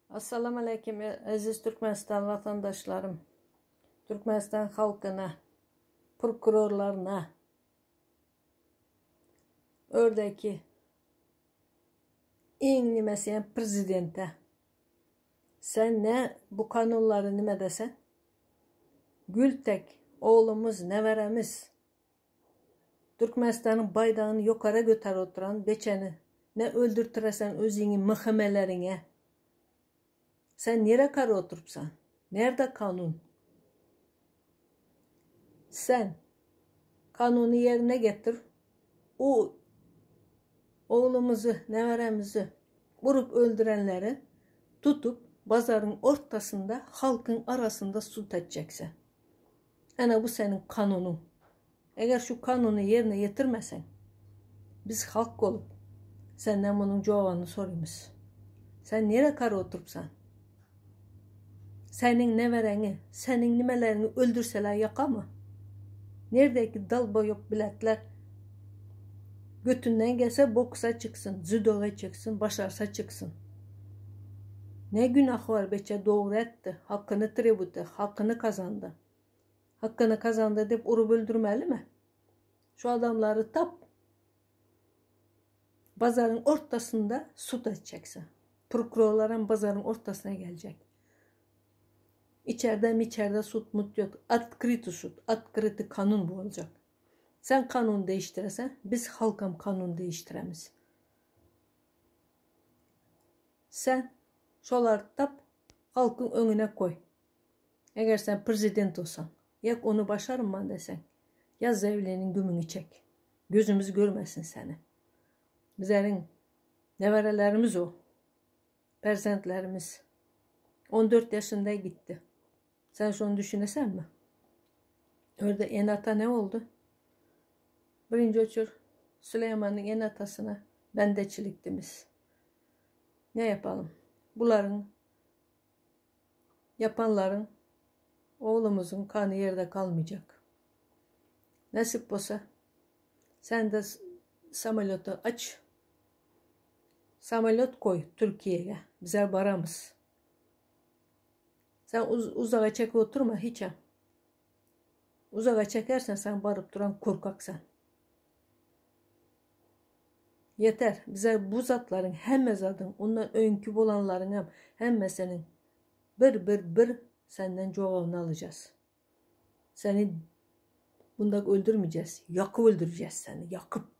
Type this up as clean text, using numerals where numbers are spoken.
Assalamu alaikum aziz Türkmenistan vatandaşlarım. Türkmenistan halkına, prokurorlarına, oradaki en nimesiyen prezidente. Sen ne bu kanunları nime desen? Gültek, oğlumuz, neveremiz, Türkmenistan'ın bayrağını yukarı götür oturan beçeni ne öldürtüresen özünü mıhımelerine. Sen nere karı oturupsan? Nerede kanun? Sen kanunu yerine getir. O oğlumuzu, neveremizi vurup öldürenleri tutup pazarın ortasında halkın arasında sulh edeceksin. Yani bu senin kanunun. Eğer şu kanunu yerine getirmesen biz halk olup senden bunun cevabını soruyoruz. Sen nereye karı oturupsan? Senin nevereni, senin nimelerini öldürseler yaka mı? Neredeki dal boyuk biletler götünden gelse boksa çıksın, judoya çıksın, başarsa çıksın. Ne günah var beçe, doğru etti, hakkını tributu, hakkını kazandı. Hakkını kazandı deyip urup öldürmeli mi? Şu adamları tap, pazarın ortasında sut edeceksin. Prokurorların pazarın ortasına gelecek. İçeride sut mut yok. Открытый sut, открытый kanun bu olacak. Sen kanun değiştiresen, biz halkam kanun değiştiremiz. Sen şoları tap, halkın önüne koy. Eğer sen prezident olsan, ya onu başarım desen, ya zevlenin gümünü çek. Gözümüz görmesin seni. Bizlerin neverelerimiz o. Perzentlerimiz. 14 yaşında gitti. Sen şunu düşünesen mi? Orada enata ne oldu? Birinci uçur Süleyman'ın enatasına bendeçiliktimiz. Ne yapalım? Bunların yapanların oğlumuzun kanı yerde kalmayacak. Nasip olsa sen de samolotu aç. Samolot koy Türkiye'ye. Bize varamız. Sen uzağa çek oturma hiç. Uzağa çekersen sen varıp duran korkaksan. Yeter. Bize bu zatların hem zadın, ondan önkü olanların hem senin bir senden cevabını alacağız. Seni bunda öldürmeyeceğiz. Yakıp öldüreceğiz seni. Yakıp.